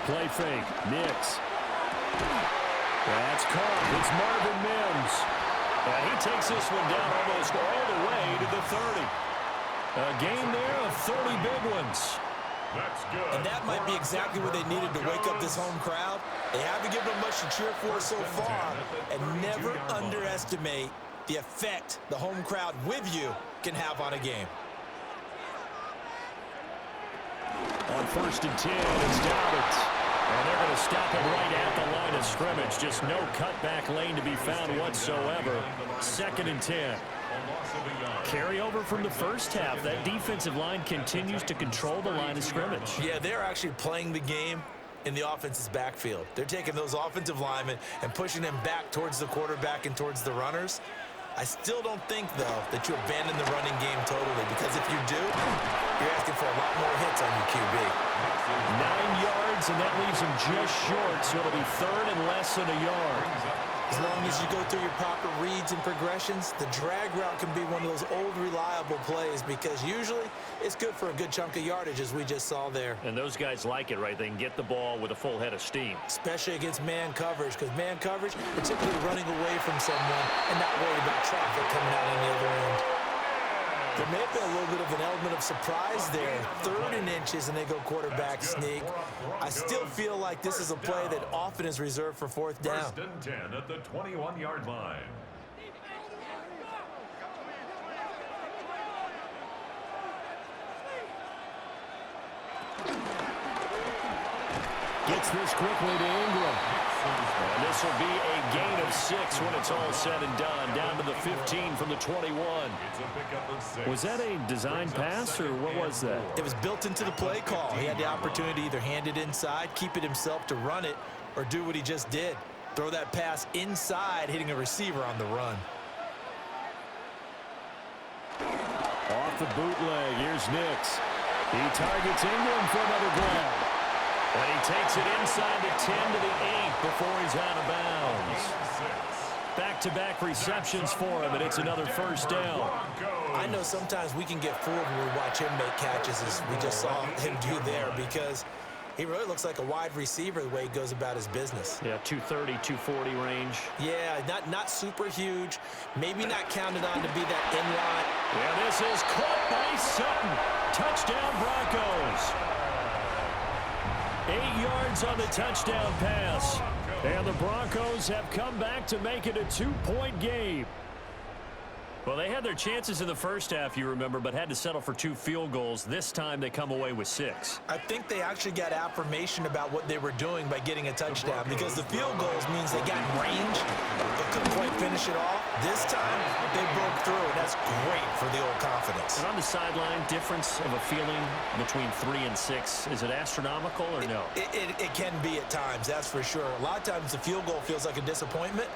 play fake. Nix. That's caught. It's Marvin Mims. And he takes this one down almost all the way to the 30. A game there of 30 big ones. That's good. And that might be exactly what they needed to wake up this home crowd. They haven't given them much to cheer for so far. And never underestimate the effect the home crowd with you can have on a game. On 1st and 10, it's Dobbins. And they're going to stop him right at the line of scrimmage. Just no cutback lane to be found whatsoever. 2nd and 10. Carryover from the first half. That defensive line continues to control the line of scrimmage. Yeah, they're actually playing the game in the offense's backfield. They're taking those offensive linemen and pushing them back towards the quarterback and towards the runners. I still don't think, though, that you abandon the running game totally, because if you do, you're asking for a lot more hits on your QB. 9 yards, and that leaves him just short, so it'll be 3rd and less than a yard. As long as you go through your proper reads and progressions, the drag route can be one of those old reliable plays, because usually it's good for a good chunk of yardage, as we just saw there. And those guys like it, right? They can get the ball with a full head of steam. Especially against man coverage, because man coverage, particularly running away from someone and not worried about traffic coming out on the other end. There may have been a little bit of an element of surprise there. 3rd and inches, and they go quarterback sneak. I still feel like this is a play that often is reserved for 4th down. 1st and 10 at the 21-yard line. Gets this quickly to Ingram. And this will be a gain of 6 when it's all said and done. Down to the 15 from the 21. Was that a design pass, or what was that? It was built into the play call. He had the opportunity to either hand it inside, keep it himself to run it, or do what he just did. Throw that pass inside, hitting a receiver on the run. Off the bootleg, here's Nix. He targets Ingram for another grab. And he takes it inside the 10 to the 8 before he's out of bounds. Back-to-back receptions for him, and it's another 1st down. I know sometimes we can get fooled when we watch him make catches, as we just saw him do there, because he really looks like a wide receiver the way he goes about his business. Yeah, 230, 240 range. Yeah, not super huge. Maybe not counted on to be that in-line. Yeah, this is caught by Sutton. Touchdown, Broncos. 8 yards on the touchdown pass. And the Broncos have come back to make it a 2-point game. Well, they had their chances in the first half, you remember, but had to settle for 2 field goals. This time they come away with 6. I think they actually got affirmation about what they were doing by getting a touchdown, because the field goals means they got in range, but couldn't quite finish it off. This time, they broke through, and that's great for the old confidence. And on the sideline, difference of a feeling between 3 and 6, is it astronomical or no? It can be at times, that's for sure. A lot of times the field goal feels like a disappointment.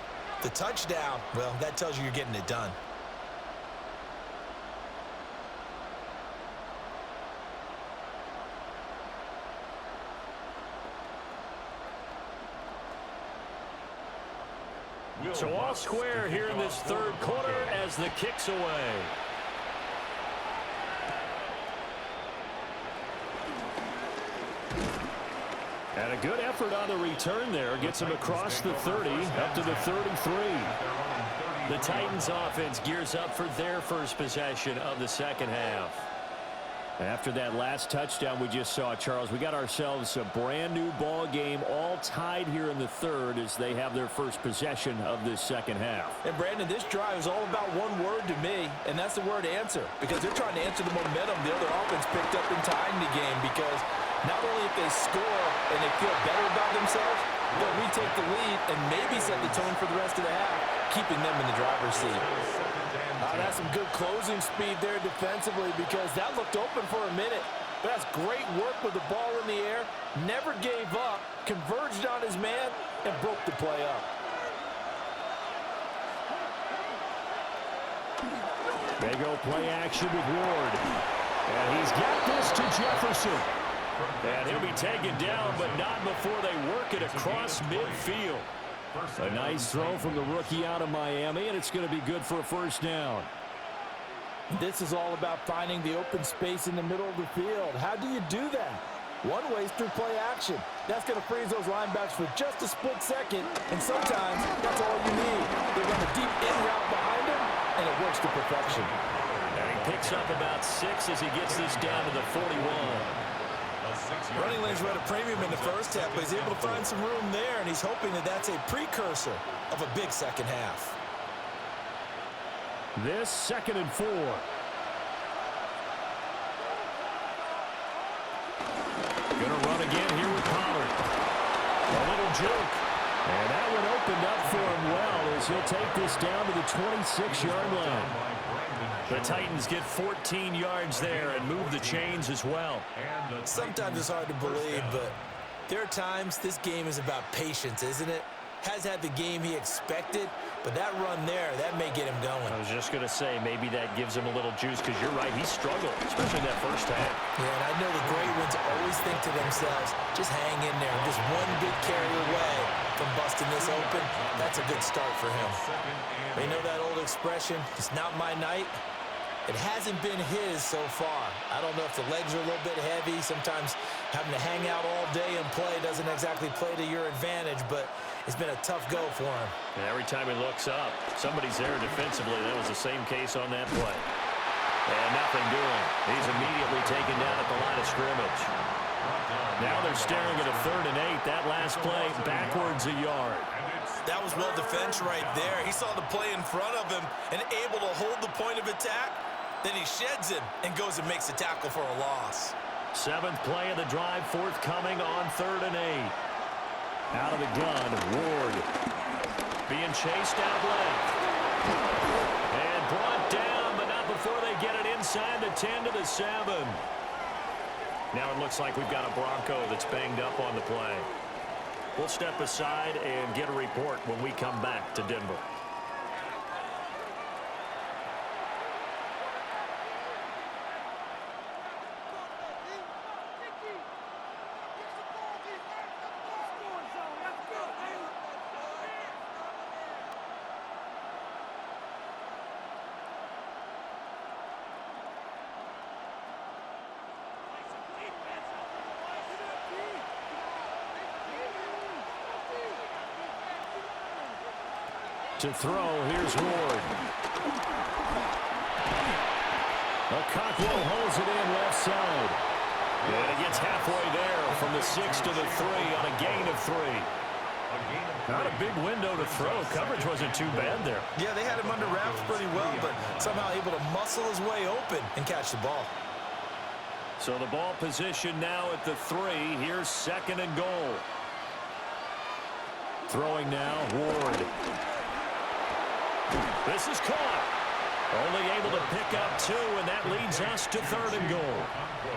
The touchdown, well, that tells you you're getting it done. So all square here in this 3rd quarter as the kick's away. And a good effort on the return there. Gets him across the 30, up to the 33. The Titans offense gears up for their first possession of the 2nd half. After that last touchdown we just saw, Charles, we got ourselves a brand new ball game, all tied here in the 3rd as they have their first possession of this 2nd half. And Brandon, this drive is all about one word to me, and that's the word answer, because they're trying to answer the momentum the other offense picked up in tying the game, because not only if they score and they feel better about themselves, they'll retake the lead and maybe set the tone for the rest of the half, keeping them in the driver's seat. That's some good closing speed there defensively, because that looked open for a minute. But that's great work with the ball in the air. Never gave up, converged on his man, and broke the play up. They go play action with Ward. And he's got this to Jefferson. And he'll be taken down, but not before they work it across midfield. A nice throw from the rookie out of Miami, and it's going to be good for a 1st down. This is all about finding the open space in the middle of the field. How do you do that? One way is through play action. That's going to freeze those linebackers for just a split second, and sometimes that's all you need. They run a deep in route behind him, and it works to perfection. And he picks up about 6 as he gets this down to the 41. Running lanes were at a premium in the first half, but he's able to find some room there, and he's hoping that that's a precursor of a big second half. This 2nd and 4. Gonna run again here with Pollard. A little juke. And that one opened up for him well as he'll take this down to the 26-yard line. The Titans get 14 yards there and move the chains as well. Sometimes it's hard to believe, but there are times this game is about patience, isn't it? Has had the game he expected, but that run there, that may get him going. I was just going to say, maybe that gives him a little juice, because you're right, he struggled, especially that first half. Yeah, and I know the great ones always think to themselves, just hang in there. Just one good carry away from busting this open. That's a good start for him. They know that old expression, it's not my night. It hasn't been his so far. I don't know if the legs are a little bit heavy. Sometimes having to hang out all day and play doesn't exactly play to your advantage, but it's been a tough go for him. And every time he looks up, somebody's there defensively. That was the same case on that play. And nothing doing. He's immediately taken down at the line of scrimmage. Now they're staring at a 3rd and 8. That last play, backwards a yard. That was well defense right there. He saw the play in front of him and able to hold the point of attack. Then he sheds him and goes and makes a tackle for a loss. 7th play of the drive, forthcoming on 3rd and 8. Out of the gun, Ward. Being chased out left. And brought down, but not before they get it inside the 10 to the 7. Now it looks like we've got a Bronco that's banged up on the play. We'll step aside and get a report when we come back to Denver. To throw, here's Ward. Cockrell holds it in left side. And he gets halfway there from the 6 to the 3 on a gain of 3. Not a big window to throw. Coverage wasn't too bad there. Yeah, they had him under wraps pretty well, but somehow able to muscle his way open and catch the ball. So the ball position now at the 3. Here's 2nd and goal. Throwing now, Ward. This is caught. Only able to pick up 2, and that leads us to 3rd and goal.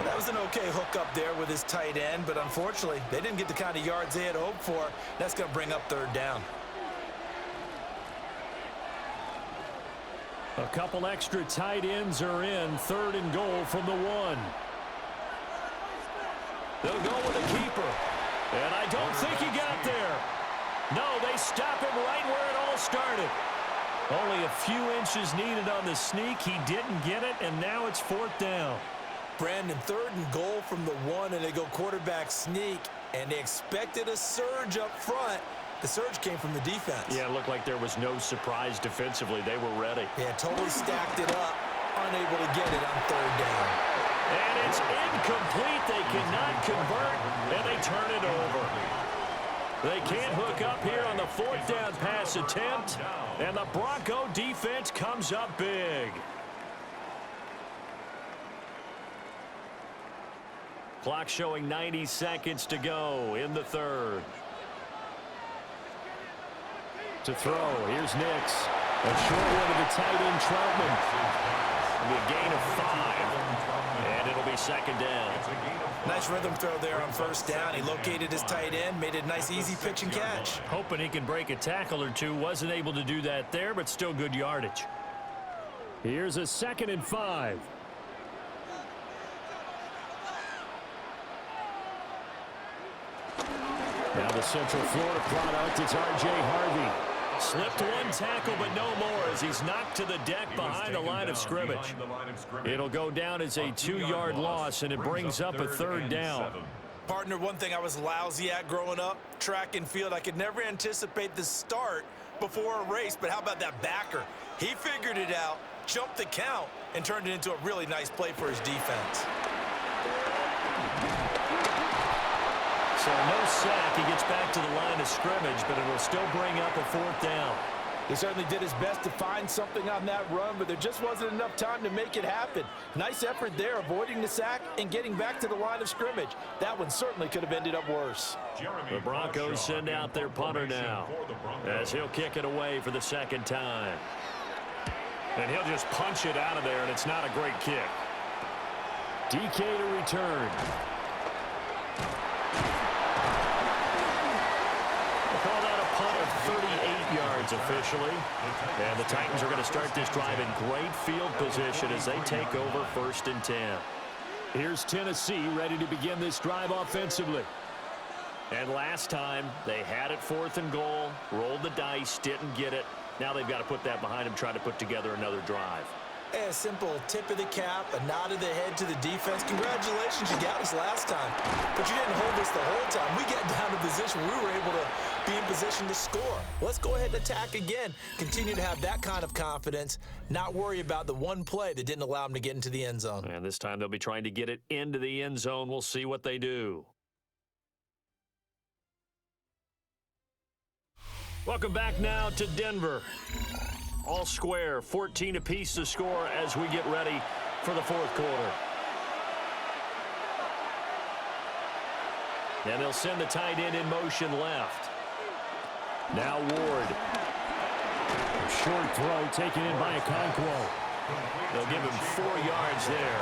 That was an okay hook up there with his tight end, but unfortunately, they didn't get the kind of yards they had hoped for. That's going to bring up 3rd down. A couple extra tight ends are in. 3rd and goal from the 1. They'll go with a keeper. And I don't think he got there. No, they stop him right where it all started. Only a few inches needed on the sneak. He didn't get it, and now it's 4th down. Brandon, 3rd and goal from the 1, and they go quarterback sneak, and they expected a surge up front. The surge came from the defense. Yeah, it looked like there was no surprise defensively. They were ready. Yeah, totally stacked it up, unable to get it on 3rd down. And it's incomplete. They cannot convert, and they turn it over. They can't hook up here on the 4th down pass attempt, and the Bronco defense comes up big. Clock showing 90 seconds to go in the 3rd. To throw, here's Nix. A short one to the tight end, Troutman. It'll be a gain of 5, and it'll be 2nd down. Nice rhythm throw there on 1st down. He located his tight end, made it a nice, easy pitch and catch. Hoping he can break a tackle or two. Wasn't able to do that there, but still good yardage. Here's a 2nd and 5. Now the Central Florida product, it's R.J. Harvey. Slipped one tackle, but no more as he's knocked to the deck behind the line of scrimmage. It'll go down as a 2-yard loss, and it brings up a 3rd down. Partner, one thing I was lousy at growing up, track and field, I could never anticipate the start before a race, but how about that backer? He figured it out, jumped the count, and turned it into a really nice play for his defense. So no sack. He gets back to the line of scrimmage, but it will still bring up a 4th down. He certainly did his best to find something on that run, but there just wasn't enough time to make it happen. Nice effort there, avoiding the sack and getting back to the line of scrimmage. That one certainly could have ended up worse. The Broncos send out their punter now, as he'll kick it away for the 2nd time. And he'll just punch it out of there, and it's not a great kick. DK to return. Call that a punt of 38 yards officially. And the Titans are going to start this drive in great field position as they take over 1st and 10. Here's Tennessee ready to begin this drive offensively. And last time they had it 4th and goal, rolled the dice, didn't get it. Now they've got to put that behind them, try to put together another drive. A simple tip of the cap, a nod of the head to the defense. Congratulations, you got us last time. But you didn't hold us the whole time. We got down to position. We were able to be in position to score. Let's go ahead and attack again. Continue to have that kind of confidence. Not worry about the one play that didn't allow them to get into the end zone. And this time they'll be trying to get it into the end zone. We'll see what they do. Welcome back now to Denver. All square, 14 apiece to score as we get ready for the 4th quarter. And they'll send the tight end in motion left. Now Ward. Short throw taken in by Okonkwo. They'll give him 4 yards there.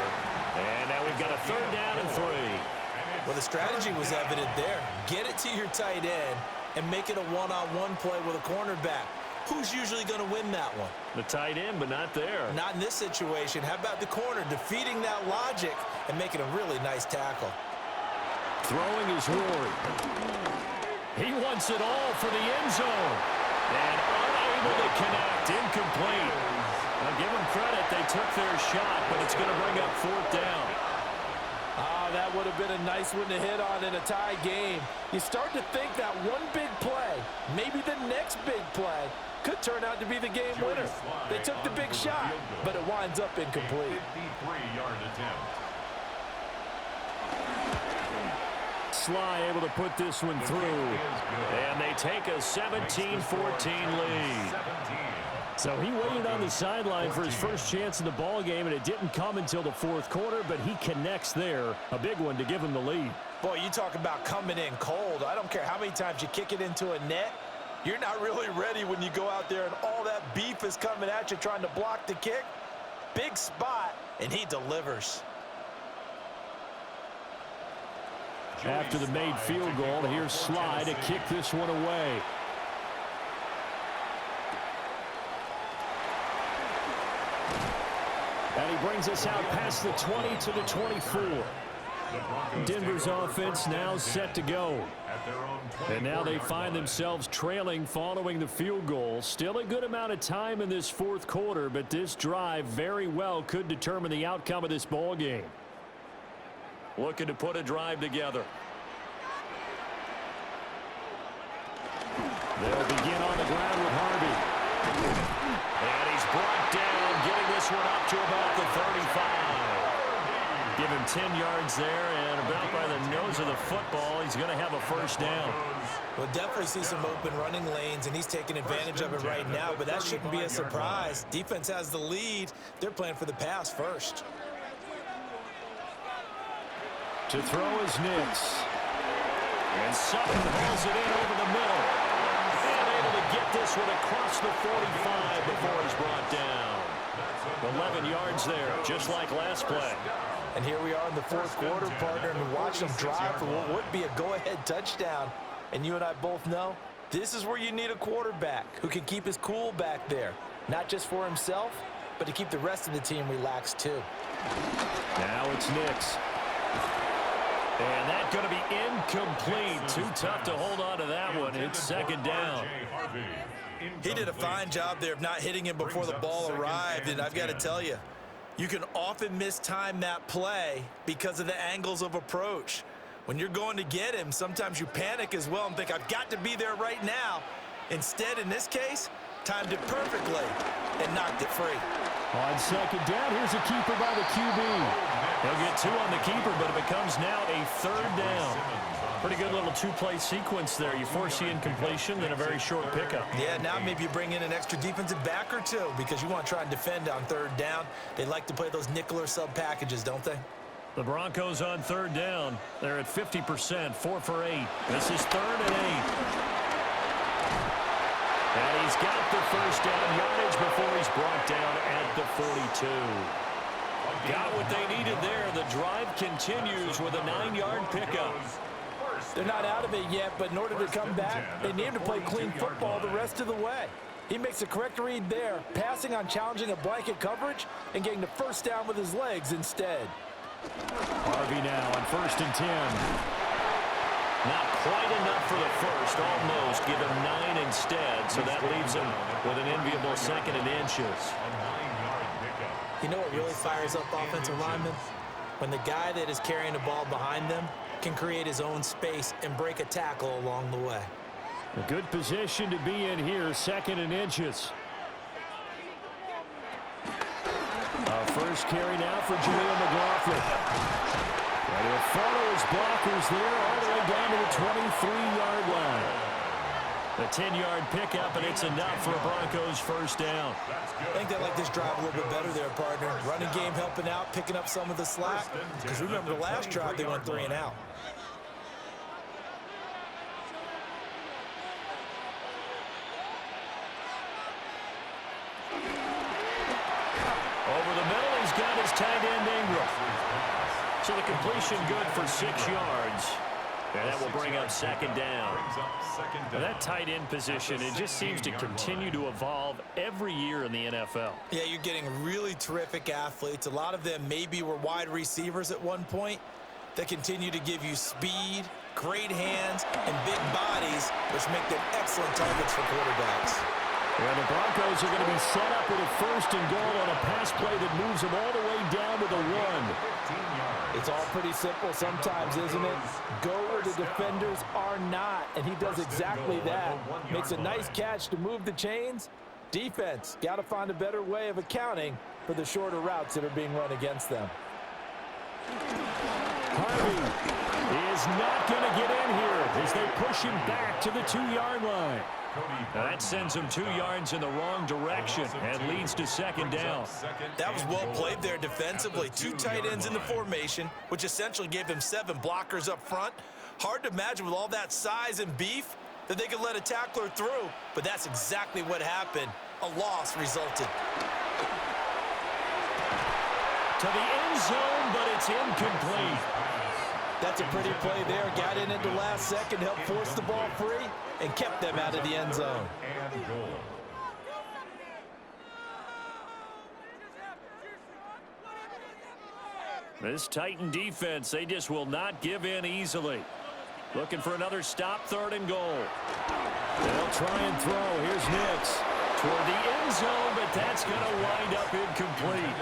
And now we've got a 3rd down and 3. Well, the strategy was evident there. Get it to your tight end and make it a one-on-one play with a cornerback. Who's usually going to win that one? The tight end, but not there. Not in this situation. How about the corner defeating that logic and making a really nice tackle? Throwing is Ward. He wants it all for the end zone. And unable to connect. Incomplete. Now give them credit. They took their shot, but it's going to bring up 4th down. That would have been a nice one to hit on in a tie game. You start to think that one big play, maybe the next big play, could turn out to be the game winner. They took the big shot, but it winds up incomplete. 53-yard attempt. Sly able to put this one through. And they take a 17-14 lead. So he waited on the sideline for his first chance in the ball game, and it didn't come until the 4th quarter, but he connects there. A big one to give him the lead. Boy, you talk about coming in cold. I don't care how many times you kick it into a net. You're not really ready when you go out there and all that beef is coming at you trying to block the kick. Big spot, and he delivers. After the made field goal, here's Sly to kick this one away. And he brings us out past the 20 to the 24. Denver's offense now set to go. And now they find themselves trailing following the field goal. Still a good amount of time in this 4th quarter, but this drive very well could determine the outcome of this ball game. Looking to put a drive together. They'll begin on the ground with Harvey. And he's brought down, getting this one up to about the 35. Give him 10 yards there, and about by the nose of the football, he's going to have a 1st down. We'll definitely see some open running lanes, and he's taking advantage of it right now, but that shouldn't be a surprise. Defense has the lead. They're playing for the pass first. To throw is Nix. And Sutton hauls it in over the middle. And able to get this one across the 45 before he's brought down. 11 yards there, just like last play. And here we are in the 4th quarter, partner, and watch them drive for what would be a go-ahead touchdown. And you and I both know this is where you need a quarterback who can keep his cool back there. Not just for himself, but to keep the rest of the team relaxed too. Now it's Nix. And that's going to be incomplete. Too tough to hold on to that one. It's 2nd down. He did a fine job there of not hitting him before the ball arrived, and I've got to tell you, you can often mistime that play because of the angles of approach. When you're going to get him, sometimes you panic as well and think, I've got to be there right now. Instead, in this case, timed it perfectly and knocked it free. On second down, here's a keeper by the QB. He'll get 2 on the keeper, but it becomes now a 3rd down. Pretty good little 2-play sequence there. You force the incompletion, then a very short pickup. Yeah, now maybe you bring in an extra defensive back or 2 because you want to try and defend on 3rd down. They like to play those nickel or sub packages, don't they? The Broncos on 3rd down. They're at 50%, 4 for 8. This is 3rd and 8. And he's got the first down yardage before he's brought down at the 42. Got what they needed there. The drive continues with a 9-yard pickup. They're not out of it yet, but in order to come back, they need to play clean football the rest of the way. He makes a correct read there, passing on challenging a blanket coverage and getting the first down with his legs instead. Harvey now on 1st and 10. Not quite enough for the first, almost. Give him 9 instead, so that leaves him with an enviable 2nd and inches. You know what really fires up offensive linemen? When the guy that is carrying the ball behind them can create his own space and break a tackle along the way. A good position to be in here, 2nd and inches. First carry now for Jaleel McLaughlin. And he'll follow his blockers there all the way down to the 23-yard line. The 10-yard pickup, and it's enough for a Broncos first down. I think they like this drive a little bit better there, partner. Running game helping out, picking up some of the slack. Because remember the last drive, they went 3 and out. Over the middle, he's got his tight end Ingram. So the completion good for 6 yards. And that will bring up 2nd down. Now that tight end position, it just seems to continue to evolve every year in the NFL. Yeah, you're getting really terrific athletes. A lot of them maybe were wide receivers at one point. They continue to give you speed, great hands, and big bodies, which make them excellent targets for quarterbacks. And the Broncos are going to be set up with a 1st and goal on a pass play that moves them all the way down to the 1. It's all pretty simple sometimes, isn't it? Go where the defenders are not, and he does exactly that. Makes a nice catch to move the chains. Defense, got to find a better way of accounting for the shorter routes that are being run against them. Harvey is not going to get in here as they push him back to the 2-yard line. That sends him 2 yards in the wrong direction and leads to 2nd down. That was well played there defensively. 2 tight ends in the formation, which essentially gave him 7 blockers up front. Hard to imagine with all that size and beef that they could let a tackler through, but that's exactly what happened. A loss resulted. To the end zone, but it's incomplete. That's a pretty play there. Got in at the last second, helped force the ball free, and kept them out of the end zone. This Titan defense, they just will not give in easily. Looking for another stop, 3rd and goal. They'll try and throw. Here's Nix toward the end zone, but that's going to wind up incomplete.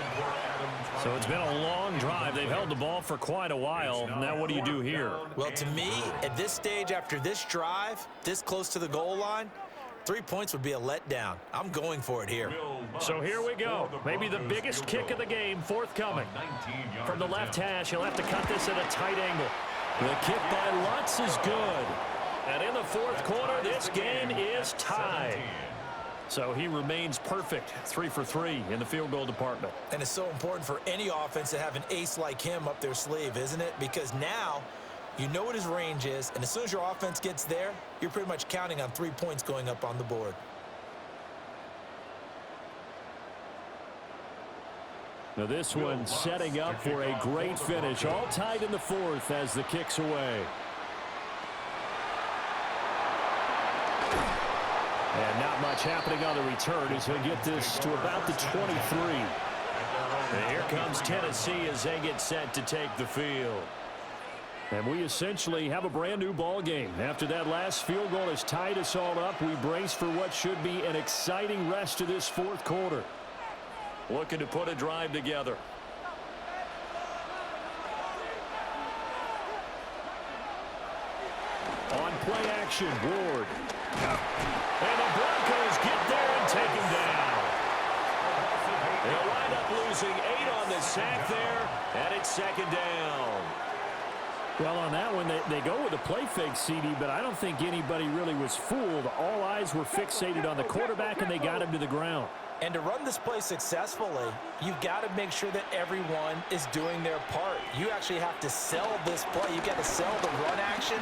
So it's been a long drive. They've held the ball for quite a while. Now what do you do here? Well, to me, at this stage after this drive, this close to the goal line, 3 points would be a letdown. I'm going for it here. So here we go. Maybe the biggest kick of the game forthcoming. From the left hash, he'll have to cut this at a tight angle. The kick by Lutz is good. And in the 4th quarter, this game is tied. So he remains perfect, 3 for 3 in the field goal department. And it's so important for any offense to have an ace like him up their sleeve, isn't it? Because now you know what his range is, and as soon as your offense gets there, you're pretty much counting on 3 points going up on the board. Now this one setting up for a great finish. All tied in the 4th as the kick's away. And not much happening on the return as he'll get this to about the 23. And here comes Tennessee as they get set to take the field. And we essentially have a brand new ball game. After that last field goal has tied us all up, we brace for what should be an exciting rest of this 4th quarter. Looking to put a drive together. On play action, Ward. And the Broncos get there and take him down. They'll wind up losing 8 on the sack there, and it's second down. Well, on that one, they go with a play fake, CD, but I don't think anybody really was fooled. All eyes were fixated on the quarterback, and they got him to the ground. And to run this play successfully, you've got to make sure that everyone is doing their part. You actually have to sell this play. You've got to sell the run action.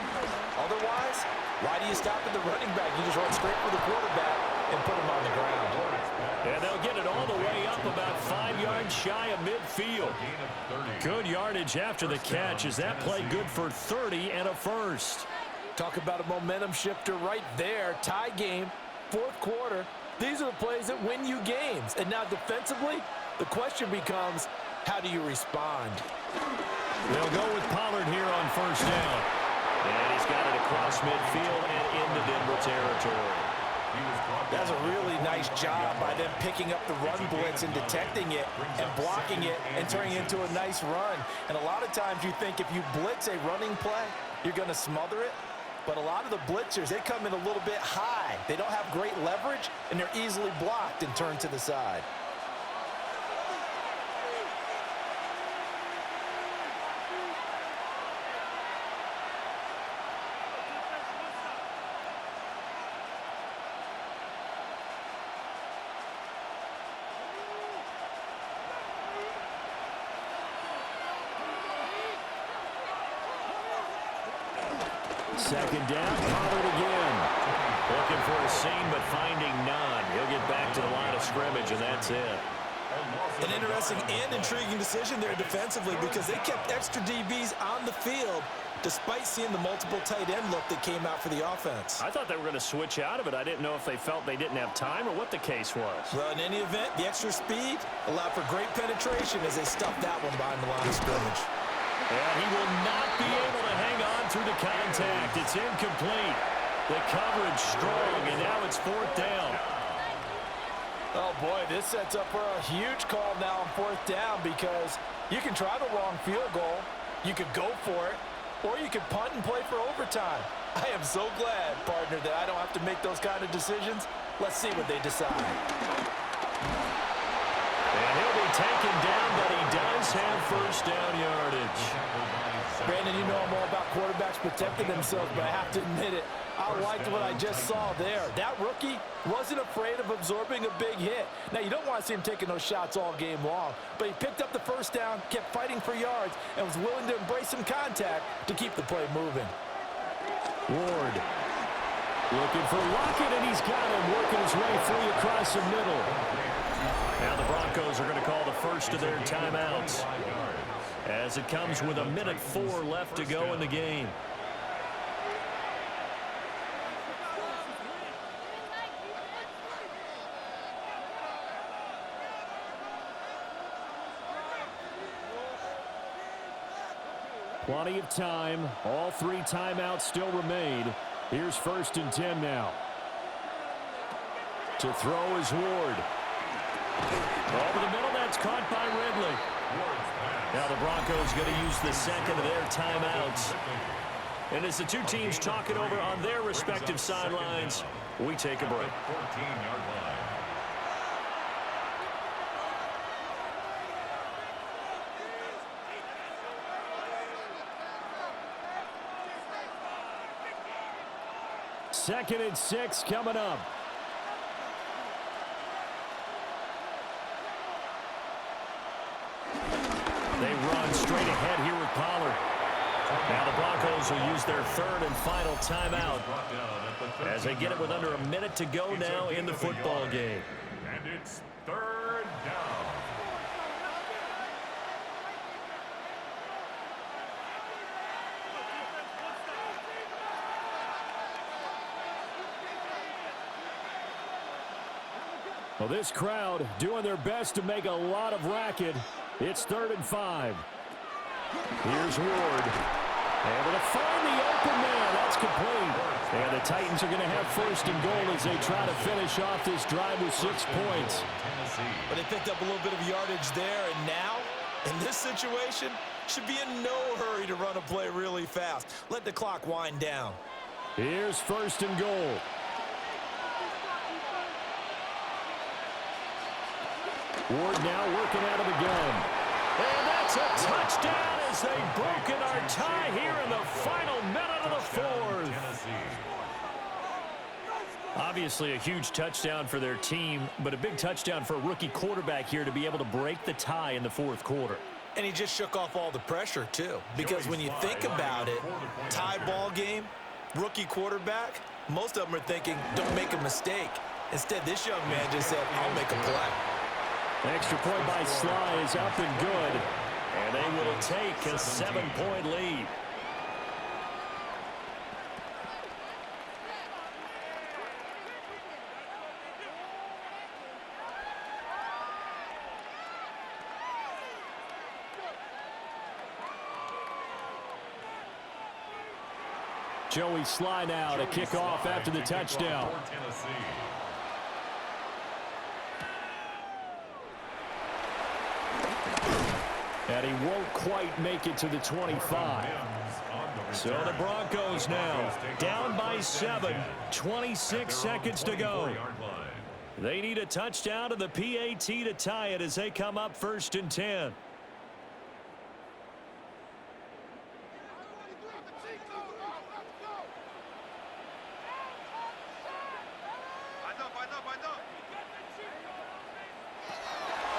Otherwise, why do you stop at the running back? You just run straight for the quarterback and put him on the ground. And they'll get it all the way up about 5 yards shy of midfield. Good yardage after the catch. Is that play good for 30 and a first? Talk about a momentum shifter right there. Tie game, fourth quarter. These are the plays that win you games. And now defensively, the question becomes, how do you respond? They'll go with Pollard here on first down. And he's got it across midfield and into Denver territory. That's a really nice job by them picking up the run blitz and detecting it and blocking it and turning it into a nice run. And a lot of times you think if you blitz a running play, you're going to smother it. But a lot of the blitzers, they come in a little bit high. They don't have great leverage, and they're easily blocked and turned to the side. Second down, Pollard again. Looking for a seam, but finding none. He'll get back to the line of scrimmage, and that's it. An interesting and intriguing decision there defensively because they kept extra DBs on the field despite seeing the multiple tight end look that came out for the offense. I thought they were going to switch out of it. I didn't know if they felt they didn't have time or what the case was. Well, in any event, the extra speed allowed for great penetration as they stuffed that one behind the line of scrimmage. And he will not be able to hang on through the contact. It's incomplete. The coverage strong, and now it's fourth down. Oh, boy, this sets up for a huge call now on fourth down because you can try the long field goal, you could go for it, or you could punt and play for overtime. I am so glad, partner, that I don't have to make those kind of decisions. Let's see what they decide. And he'll be taken down, but he does have first down yardage. Brandon, you know I'm all about quarterbacks protecting themselves, but I have to admit it. I liked what I just saw there. That rookie wasn't afraid of absorbing a big hit. Now, you don't want to see him taking those shots all game long, but he picked up the first down, kept fighting for yards, and was willing to embrace some contact to keep the play moving. Ward looking for Lockett, and he's got him working his way free across the middle. Now the Broncos are going to call the first of their timeouts as it comes with 1:04 left to go in the game. Plenty of time. All 3 timeouts still remain. Here's 1st and 10 now. To throw is Ward. Over the middle, that's caught by Ridley. Now the Broncos going to use the second of their timeouts. And as the two teams talk it over on their respective sidelines, we take a break. 14-yard line. Second and 6 coming up. They run straight ahead here with Pollard. Now the Broncos will use their third and final timeout as they get it with under a minute to go now in the football game. And it's third down. Well, this crowd doing their best to make a lot of racket. It's 3rd and 5. Here's Ward. Able to find the open man. That's complete. And the Titans are going to have 1st and goal as they try to finish off this drive with 6 points. But they picked up a little bit of yardage there, and now, in this situation, should be in no hurry to run a play really fast. Let the clock wind down. Here's first and goal. Ward now working out of the gun. And that's a touchdown as they've broken our tie here in the final minute of the fourth. Obviously a huge touchdown for their team, but a big touchdown for a rookie quarterback here to be able to break the tie in the fourth quarter. And he just shook off all the pressure, too. Because when you think about it, tie ball game, rookie quarterback, most of them are thinking, don't make a mistake. Instead, this young man just said, I'll make a play. Extra point by Sly is up and good. And they will take a 7-point lead. Joey Sly now to kick off after the touchdown. And he won't quite make it to the 25. So the Broncos now down by 7, 26 seconds to go. They need a touchdown to the PAT to tie it as they come up first and 10.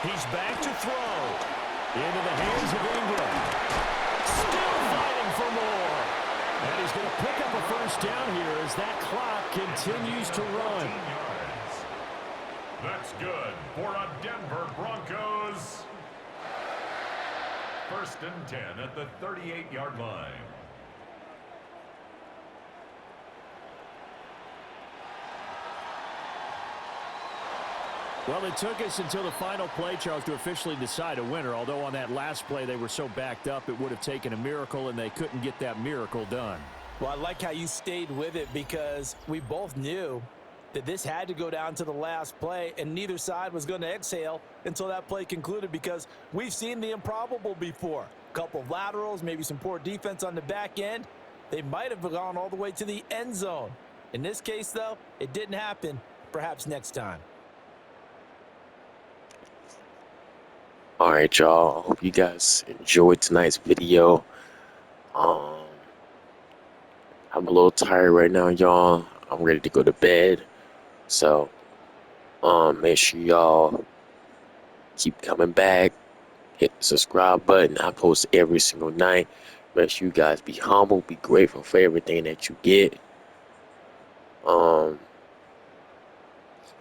He's back to throw. Into the hands of Ingram. Still fighting for more. And he's going to pick up a first down here as that clock continues to run. That's good for a Denver Broncos. First and 10 at the 38-yard line. Well, it took us until the final play, Charles, to officially decide a winner. Although on that last play they were so backed up, it would have taken a miracle, and they couldn't get that miracle done. Well, I like how you stayed with it because we both knew that this had to go down to the last play, and neither side was going to exhale until that play concluded because we've seen the improbable before. A couple of laterals, maybe some poor defense on the back end. They might have gone all the way to the end zone. In this case, though, it didn't happen. Perhaps next time. All right, y'all. Hope you guys enjoyed tonight's video. I'm a little tired right now, y'all. I'm ready to go to bed. So, make sure y'all keep coming back. Hit the subscribe button. I post every single night. Make sure you guys be humble, be grateful for everything that you get.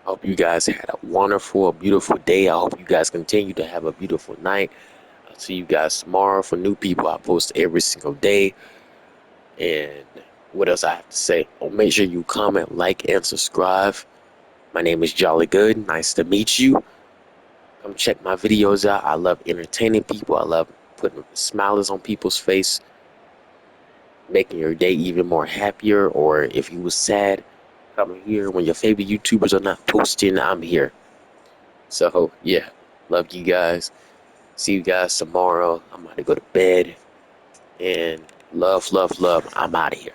I hope you guys had a wonderful, beautiful day. I hope you guys continue to have a beautiful night. I'll see you guys tomorrow. For new people, I post every single day. And what else I have to say? Oh, make sure you comment, like, and subscribe. My name is Jolly Good. Nice to meet you. Come check my videos out. I love entertaining people. I love putting smiles on people's face, making your day even more happier. Or if you was sad, come here. When your favorite YouTubers are not posting, I'm here. So, yeah. Love you guys. See you guys tomorrow. I'm about to go to bed. And love, love, love. I'm out of here.